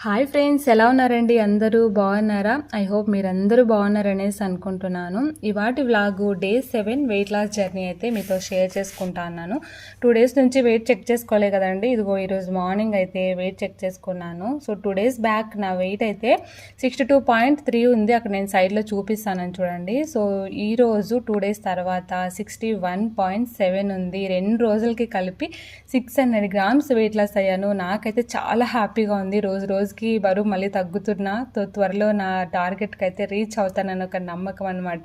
Hi friends, ఎలా ఉన్నారండి? అందరూ బాగున్నారా? ఐ హోప్ మీరందరూ బాగున్నారనేసి అనుకుంటున్నాను. ఇవాటి vlog day 7 weight loss journey అయితే మీతో షేర్ చేసుకుంటా అన్నాను. 2 డేస్ నుంచి వెయిట్ చెక్ చేసుకోలే కదండి. ఇదిగో ఈరోజు మార్నింగ్ అయితే వెయిట్ చెక్ చేసుకున్నాను. సో 2 డేస్ బ్యాక్ నా వెయిట్ అయితే 62.3 ఉంది. అక్కడ నేను సైడ్లో చూపిస్తానని చూడండి. సో ఈరోజు 2 డేస్ తర్వాత 61.7 ఉంది. 2 రోజులకి కలిపి 600 గ్రామ్స్ వెయిట్ లాస్ అయ్యాను. నాకైతే చాలా హ్యాపీగా ఉంది. రోజుకి బరువు మళ్ళీ తగ్గుతున్నా. త్వరలో నా టార్గెట్కి అయితే రీచ్ అవుతానని ఒక నమ్మకం అనమాట.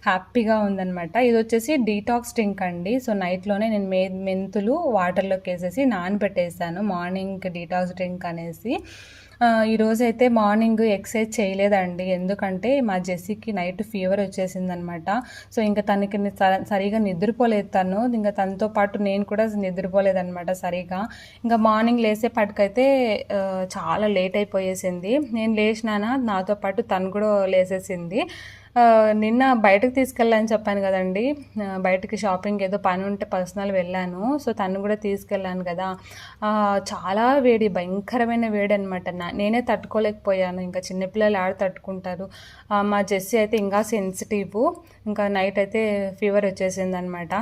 హ్యాపీగా ఉందనమాట. ఇది వచ్చేసి డీటాక్స్ డ్రింక్ అండి. సో నైట్లోనే నేను మెంతులు వాటర్లోకి వేసేసి నానబెట్టేసాను మార్నింగ్ డీటాక్స్ డ్రింక్ అనేసి. ఈరోజు అయితే మార్నింగ్ ఎక్సర్సైజ్ చేయలేదండి. ఎందుకంటే మా జెస్సీకి నైట్ ఫీవర్ వచ్చేసిందనమాట. సో ఇంకా తనకి సరిగా నిద్రపోలేదు తను. ఇంకా తనతో పాటు నేను కూడా నిద్రపోలేదనమాట సరిగా. ఇంకా మార్నింగ్ లేసేపటికైతే చాలా లేట్ అయిపోయేసింది. నేను లేచినానా నాతో పాటు తను కూడా లేసేసింది. నిన్న బయటకు తీసుకెళ్ళాలని చెప్పాను కదండి. బయటకి షాపింగ్ ఏదో పని ఉంటే పర్సనల్ వెళ్ళాను. సో తను కూడా తీసుకెళ్ళాను కదా. చాలా వేడి, భయంకరమైన వేడి అనమాట. నేనే తట్టుకోలేకపోయాను. ఇంకా చిన్నపిల్లలు ఆడ తట్టుకుంటారు. మా జెస్సీ అయితే ఇంకా సెన్సిటివ్. ఇంకా నైట్ అయితే ఫీవర్ వచ్చేసింది అనమాట.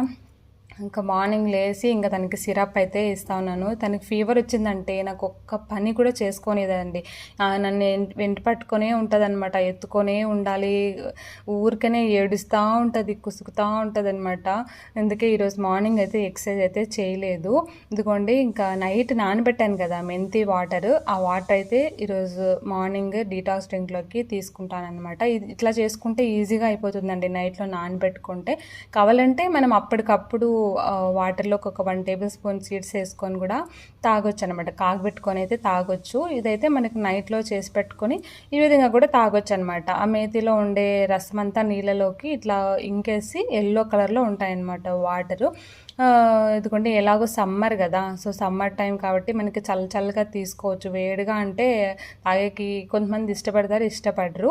ఇంకా మార్నింగ్ లేచి ఇంకా తనకి సిరప్ అయితే ఇస్తా ఉన్నాను. తనకి ఫీవర్ వచ్చిందంటే నాకు ఒక్క పని కూడా చేసుకోనేదండి. నన్ను వెంట పట్టుకొనే ఉంటుంది అనమాట. ఎత్తుకొనే ఉండాలి. ఊరికనే ఏడుస్తూ ఉంటుంది, కుసుకుతూ ఉంటుంది అనమాట. అందుకే ఈరోజు మార్నింగ్ అయితే ఎక్సర్సైజ్ అయితే చేయలేదు. ఇదిగోండి ఇంకా నైట్ నానబెట్టాను కదా మెంతి వాటర్. ఆ వాటర్ అయితే ఈరోజు మార్నింగ్ డీటాక్స్ డ్రింక్లోకి తీసుకుంటాను అనమాట. ఇట్లా చేసుకుంటే ఈజీగా అయిపోతుందండి. నైట్లో నానబెట్టుకుంటే కావాలంటే మనం అప్పటికప్పుడు వాటర్లోకి ఒక 1 టేబుల్ స్పూన్ సీడ్స్ వేసుకొని కూడా తాగొచ్చు అనమాట. కాగబెట్టుకొని అయితే తాగొచ్చు. ఇదైతే మనకి నైట్లో చేసి పెట్టుకొని ఈ విధంగా కూడా తాగొచ్చు అనమాట. ఆ మేతిలో ఉండే రసం అంతా నీళ్ళలోకి ఇట్లా ఇంకేసి ఎల్లో కలర్లో ఉంటాయన్నమాట వాటరు. ఎందుకంటే ఎలాగో సమ్మర్ కదా. సో సమ్మర్ టైం కాబట్టి మనకి చల్లగా తీసుకోవచ్చు. వేడిగా అంటే తాగేకి కొంతమంది ఇష్టపడరు.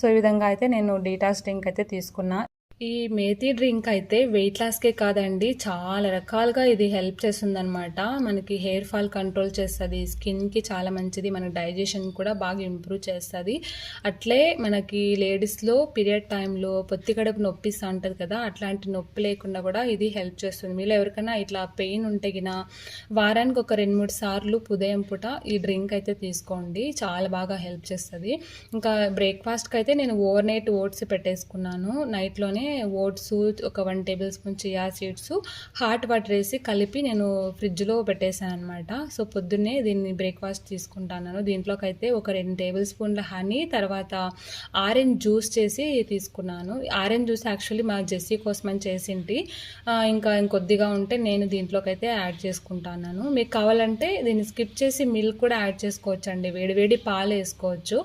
సో ఈ విధంగా అయితే నేను డీటాక్స్ డ్రింక్ అయితే తీసుకున్నా. ఈ మేతి డ్రింక్ అయితే వెయిట్ లాస్కే కాదండి, చాలా రకాలుగా ఇది హెల్ప్ చేస్తుందన్నమాట. మనకి హెయిర్ ఫాల్ కంట్రోల్ చేస్తుంది, స్కిన్కి చాలా మంచిది, మన డైజెషన్ కూడా బాగా ఇంప్రూవ్ చేస్తుంది. అట్లే మనకి లేడీస్లో పీరియడ్ టైంలో పొత్తి కడుపు నొప్పిస్తూ ఉంటుంది కదా, అట్లాంటి నొప్పి లేకుండా కూడా ఇది హెల్ప్ చేస్తుంది. మీలో ఎవరికైనా ఇట్లా పెయిన్ ఉంటే గిన వారానికి ఒక 2-3 సార్లు ఉదయం పూట ఈ డ్రింక్ అయితే తీసుకోండి. చాలా బాగా హెల్ప్ చేస్తుంది. ఇంకా బ్రేక్ఫాస్ట్కి అయితే నేను ఓవర్ నైట్ ఓట్స్ పెట్టేసుకున్నాను. నైట్లోనే ఓట్స్, ఒక 1 table spoon chia seeds, hot water వేసి కలిపి నేను ఫ్రిడ్జ్లో పెట్టేశాను అనమాట. సో పొద్దున్నే దీన్ని బ్రేక్ఫాస్ట్ తీసుకుంటాను. దీంట్లోకి అయితే ఒక 2 టేబుల్ స్పూన్ల హనీ, తర్వాత ఆరెంజ్ జ్యూస్ చేసి తీసుకున్నాను. ఆరెంజ్ జ్యూస్ యాక్చువల్లీ మా జెస్సీ కోసమని చేసింటి. ఇంకా ఇంకొద్దిగా ఉంటే నేను దీంట్లోకి అయితే యాడ్ చేసుకుంటాను. మీకు కావాలంటే దీన్ని స్కిప్ చేసి మిల్క్ కూడా యాడ్ చేసుకోవచ్చు అండి. వేడి పాలు వేసుకోవచ్చు.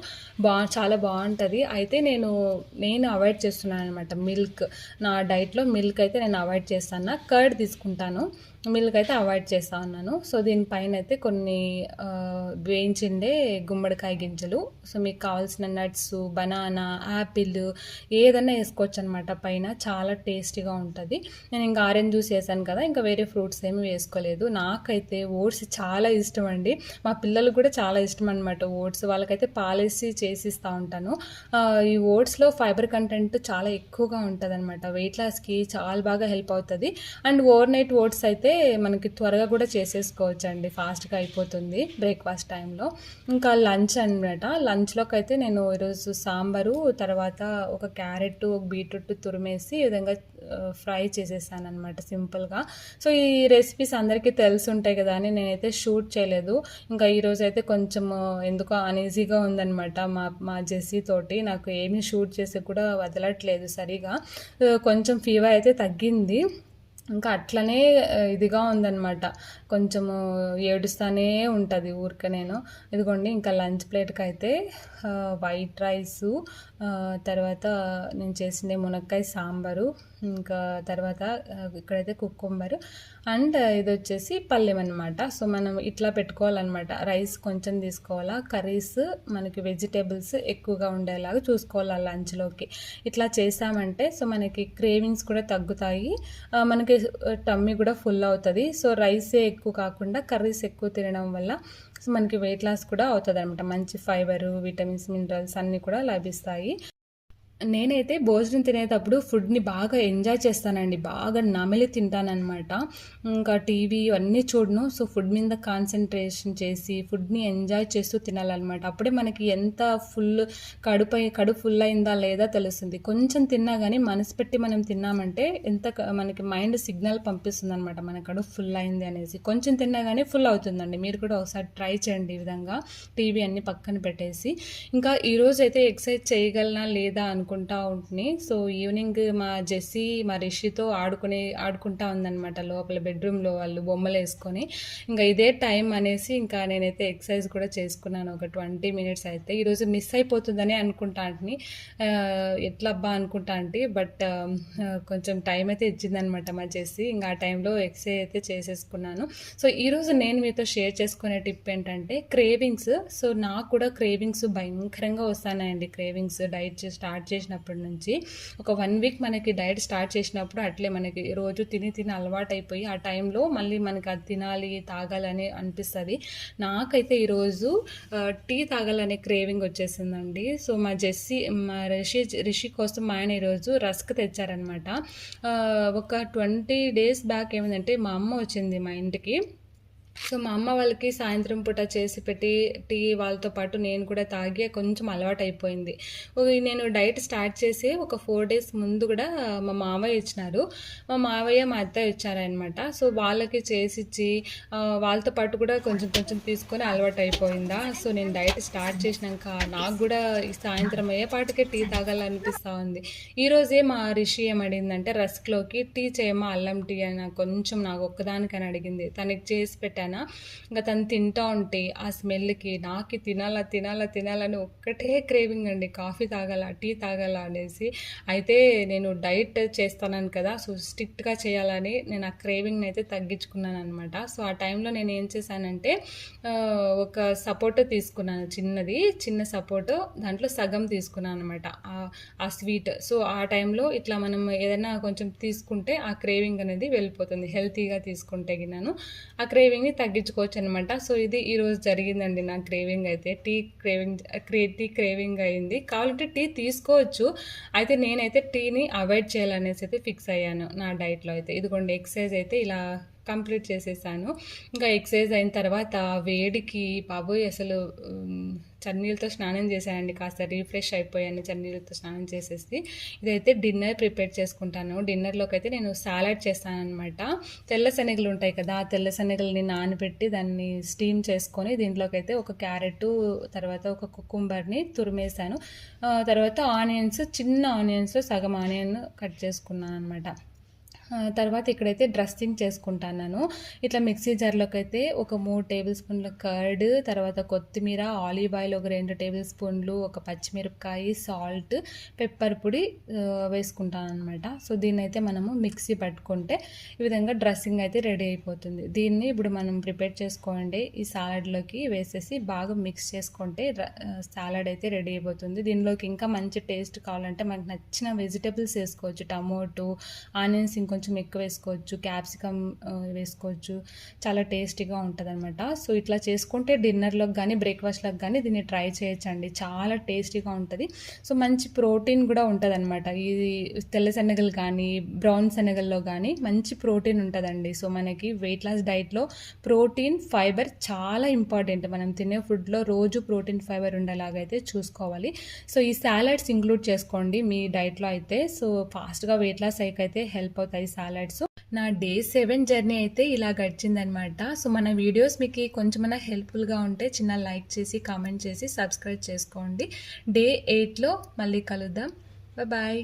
చాలా బాగుంటుంది. అయితే నేను అవాయిడ్ చేస్తున్నాను అనమాట మిల్క్. నా డైట్లో మిల్క్ అయితే నేను అవాయిడ్ చేస్తాను. కర్డ్ తీసుకుంటాను, మిల్క్ అయితే అవాయిడ్ చేస్తూ ఉన్నాను. సో దీనిపైన అయితే కొన్ని వేయించిండే గుమ్మడికాయ గింజలు, సో మీకు కావాల్సిన నట్స్, బనానా, యాపిల్ ఏదన్నా వేసుకోవచ్చు అనమాట పైన. చాలా టేస్టీగా ఉంటుంది. నేను ఇంకా ఆరెంజ్ జ్యూస్ వేసాను కదా, ఇంకా వేరే ఫ్రూట్స్ ఏమి వేసుకోలేదు. నాకైతే ఓట్స్ చాలా ఇష్టం అండి. మా పిల్లలకు కూడా చాలా ఇష్టం అనమాట ఓట్స్. వాళ్ళకైతే పాలేసి చేసిస్తూ ఉంటాను. ఈ ఓట్స్లో ఫైబర్ కంటెంట్ చాలా ఎక్కువగా ఉంటుంది అనమాట. వెయిట్ లాస్కి చాలా బాగా హెల్ప్ అవుతుంది. అండ్ ఓవర్ నైట్ ఓట్స్ అయితే మనకి త్వరగా కూడా చేసేసుకోవచ్చు అండి, ఫాస్ట్గా అయిపోతుంది బ్రేక్ఫాస్ట్ టైంలో. ఇంకా లంచ్ అనమాట. లంచ్లోకి అయితే నేను ఈరోజు సాంబారు, తర్వాత ఒక క్యారెట్, ఒక బీట్రూట్ తురిమేసి ఈ విధంగా ఫ్రై చేసేసాను అనమాట సింపుల్గా. సో ఈ రెసిపీస్ అందరికీ తెలిసి ఉంటాయి కదా అని నేనైతే షూట్ చేయలేదు. ఇంకా ఈరోజు అయితే కొంచెం ఎందుకో అనీజీగా ఉందనమాట మా జెస్సీ తోటి. నాకు ఏమీ షూట్ చేసి కూడా వదలట్లేదు సరిగా. కొంచెం ఫీవర్ అయితే తగ్గింది, ఇంకా అట్లనే ఇదిగా ఉందన్నమాట. కొంచెము ఏడుస్తూనే ఉంటుంది ఊరికే. నేను ఇదిగోండి ఇంకా లంచ్ ప్లేట్కి అయితే వైట్ రైసు, తర్వాత నేను చేసిందే మునక్కాయ సాంబారు, ఇంకా తర్వాత ఇక్కడైతే కుకుంబర్, అండ్ ఇది వచ్చేసి పల్లెం అనమాట. సో మనం ఇట్లా పెట్టుకోవాలన్నమాట. రైస్ కొంచెం తీసుకోవాలా, కర్రీస్ మనకి వెజిటేబుల్స్ ఎక్కువగా ఉండేలాగా చూసుకోవాలి లంచ్లోకి. ఇట్లా చేసామంటే సో మనకి క్రేవింగ్స్ కూడా తగ్గుతాయి, మనకి టమ్మీ కూడా ఫుల్ అవుతుంది. సో రైసే ఎక్కువ కాకుండా కర్రీస్ ఎక్కువ తినడం వల్ల సో మనకి వెయిట్ లాస్ కూడా అవుతుంది అనమాట. మంచి ఫైబరు, విటమిన్స్, మినరల్స్ అన్నీ కూడా లభిస్తాయి. నేనైతే భోజనం తినేటప్పుడు ఫుడ్ని బాగా ఎంజాయ్ చేస్తానండి, బాగా నమిలి తింటానమాట. ఇంకా టీవీ అన్నీ చూడను. సో ఫుడ్ మీద కాన్సన్ట్రేషన్ చేసి ఫుడ్ని ఎంజాయ్ చేస్తూ తినాలన్నమాట. అప్పుడే మనకి ఎంత కడుపు ఫుల్ అయిందా లేదా తెలుస్తుంది. కొంచెం తిన్నా కానీ మనసు పెట్టి మనం తిన్నామంటే మనకి మైండ్ సిగ్నల్ పంపిస్తుంది అనమాట, మన కడుపు ఫుల్ అయింది అనేసి. కొంచెం తిన్నా కానీ ఫుల్ అవుతుందండి. మీరు కూడా ఒకసారి ట్రై చేయండి ఈ విధంగా, టీవీ అన్ని పక్కన పెట్టేసి. ఇంకా ఈరోజు అయితే ఎక్సర్సైజ్ చేయగలనా లేదా అనుకుంటా ఉంటుంది. సో ఈవినింగ్ మా జెస్సీ మా రిషితో ఆడుకుంటా ఉందన్నమాట లోపల బెడ్రూమ్లో, వాళ్ళు బొమ్మలు వేసుకొని. ఇంకా ఇదే టైం అనేసి ఇంకా నేనైతే ఎక్సర్సైజ్ కూడా చేసుకున్నాను ఒక 20 మినిట్స్. అయితే ఈరోజు మిస్ అయిపోతుందని అనుకుంటా అంటుని, ఎట్లా అబ్బా అనుకుంటా అంటే, బట్ కొంచెం టైం అయితే ఇచ్చిందనమాట మా జెస్సీ. ఇంకా ఆ టైంలో ఎక్సర్సైజ్ అయితే చేసేసుకున్నాను. సో ఈరోజు నేను మీతో షేర్ చేసుకునే టిప్ ఏంటంటే క్రేవింగ్స్. సో నాకు కూడా క్రేవింగ్స్ భయంకరంగా వస్తున్నాయండి. క్రేవింగ్స్ డైట్ స్టార్ట్ చేసినప్పటి నుంచి ఒక 1 వీక్ మనకి డైట్ స్టార్ట్ చేసినప్పుడు అట్లే మనకి రోజు తిని అలవాటు అయిపోయి ఆ టైంలో మళ్ళీ మనకి అది తినాలి తాగాలని అనిపిస్తుంది. నాకైతే ఈరోజు టీ తాగాలనే క్రేవింగ్ వచ్చేసిందండి. సో మా జెస్సీ మా రిషి కోసం మా ఆయన ఈరోజు రస్క్ తెచ్చారనమాట. ఒక 20 డేస్ బ్యాక్ ఏమైందంటే మా అమ్మ వచ్చింది మా ఇంటికి. సో మా అమ్మ వాళ్ళకి సాయంత్రం పూట చేసి పెట్టి టీ వాళ్ళతో పాటు నేను కూడా తాగి కొంచెం అలవాటు అయిపోయింది. నేను డైట్ స్టార్ట్ చేసి ఒక 4 డేస్ ముందు కూడా మా మావయ్య ఇచ్చినారు. మా మావయ్య మా అత్తయ్య ఇచ్చారనమాట. సో వాళ్ళకి చేసిచ్చి వాళ్ళతో పాటు కూడా కొంచెం తీసుకొని అలవాటు అయిపోయిందా. సో నేను డైట్ స్టార్ట్ చేసినాక నాకు కూడా ఈ సాయంత్రం అయ్యేపాటికే టీ తాగాలనిపిస్తూ ఉంది. ఈరోజే మా రిషి ఏమడిగిందంటే రస్క్లోకి టీ చేయమా అల్లం టీ అని కొంచెం నాకు ఒక్కదానికని అడిగింది. తనకి చేసి పెట్టాను. ఇంకా తను తింటా ఉంటే ఆ స్మెల్కి నాకు తినాలని ఒక్కటే క్రేవింగ్ అండి, కాఫీ తాగాల టీ తాగాల అనేసి. అయితే నేను డైట్ చేస్తాను కదా, సో స్ట్రిక్ట్గా చేయాలని నేను ఆ క్రేవింగ్ని అయితే తగ్గించుకున్నాను అనమాట. సో ఆ టైంలో నేను ఏం చేశానంటే ఒక సపోటో తీసుకున్నాను, చిన్న సపోటో, దాంట్లో సగం తీసుకున్నాను అనమాట ఆ స్వీట్. సో ఆ టైంలో ఇట్లా మనం ఏదైనా కొంచెం తీసుకుంటే ఆ క్రేవింగ్ అనేది వెళ్ళిపోతుంది. హెల్తీగా తీసుకుంటే గిన్నాను ఆ క్రేవింగ్ని తగ్గించుకోవచ్చు అనమాట. సో ఇది ఈరోజు జరిగిందండి నా క్రేవింగ్ అయితే. టీ క్రేవింగ్ అయింది. కావాలంటే టీ తీసుకోవచ్చు, అయితే నేనైతే టీని అవాయిడ్ చేయాలనేసి అయితే ఫిక్స్ అయ్యాను నా డైట్లో అయితే. ఇదిగోండి ఎక్సర్సైజ్ అయితే ఇలా కంప్లీట్ చేసేసాను. ఇంకా ఎక్సర్సైజ్ అయిన తర్వాత వేడికి బాబోయ్ అసలు చన్నీళ్ళతో స్నానం చేశానండి. కాస్త రీఫ్రెష్ అయిపోయాను చన్నీళ్ళతో స్నానం చేసేసి. ఇదైతే డిన్నర్ ప్రిపేర్ చేసుకుంటాను. డిన్నర్లోకి అయితే నేను సాలడ్ చేస్తాను అనమాట. తెల్ల శనగలు ఉంటాయి కదా, ఆ తెల్ల శనగల్ని నానబెట్టి దాన్ని స్టీమ్ చేసుకొని దీంట్లోకి అయితే ఒక క్యారెట్, తర్వాత ఒక కుకుంబర్ని తురిమేసాను. తర్వాత ఆనియన్స్, చిన్న ఆనియన్స్లో సగం ఆనియన్ కట్ చేసుకున్నాను అనమాట. తర్వాత ఇక్కడైతే డ్రెస్సింగ్ చేసుకుంటాను. ఇట్లా మిక్సీ జార్లోకి అయితే ఒక 3 టేబుల్ స్పూన్ల కర్డ్, తర్వాత కొత్తిమీర, ఆలివ్ ఆయిల్ ఒక 2 టేబుల్ స్పూన్లు, ఒక పచ్చిమిరపకాయ, సాల్ట్, పెప్పర్ పొడి వేసుకుంటాను అనమాట. సో దీన్ని అయితే మనము మిక్సీ పట్టుకుంటే ఈ విధంగా డ్రెస్సింగ్ అయితే రెడీ అయిపోతుంది. దీన్ని ఇప్పుడు మనం ప్రిపేర్ చేసుకోండి, ఈ సాలడ్లోకి వేసేసి బాగా మిక్స్ చేసుకుంటే సాలడ్ అయితే రెడీ అయిపోతుంది. దీనిలోకి ఇంకా మంచి టేస్ట్ కావాలంటే మనకు నచ్చిన వెజిటేబుల్స్ వేసుకోవచ్చు. టమోటో, ఆనియన్స్ కొంచెం ఎక్కువ వేసుకోవచ్చు, క్యాప్సికమ్ వేసుకోవచ్చు. చాలా టేస్టీగా ఉంటుంది అనమాట. సో ఇట్లా చేసుకుంటే డిన్నర్లోకి కానీ బ్రేక్ఫాస్ట్లోకి కానీ దీన్ని ట్రై చేయొచ్చండి, చాలా టేస్టీగా ఉంటుంది. సో మంచి ప్రోటీన్ కూడా ఉంటుంది అనమాట. ఇది తెల్ల శనగలు కానీ బ్రౌన్ శనగల్లో కానీ మంచి ప్రోటీన్ ఉంటుందండి. సో మనకి వెయిట్ లాస్ డైట్లో ప్రోటీన్, ఫైబర్ చాలా ఇంపార్టెంట్. మనం తినే ఫుడ్లో రోజు ప్రోటీన్, ఫైబర్ ఉండేలాగైతే చూసుకోవాలి. సో ఈ సాలడ్స్ ఇంక్లూడ్ చేసుకోండి మీ డైట్లో అయితే. సో ఫాస్ట్గా వెయిట్ లాస్ అయితే హెల్ప్ అవుతాయి సాలడ్స్. నా డే 7 జర్నీ అయితే ఇలా గడిచిందనమాట. సో మన వీడియోస్ మీకు కొంచెమైనా హెల్ప్ఫుల్గా ఉంటే చిన్న లైక్ చేసి కామెంట్ చేసి సబ్స్క్రైబ్ చేసుకోండి. డే 8లో మళ్ళీ కలుద్దాం. బాయ్.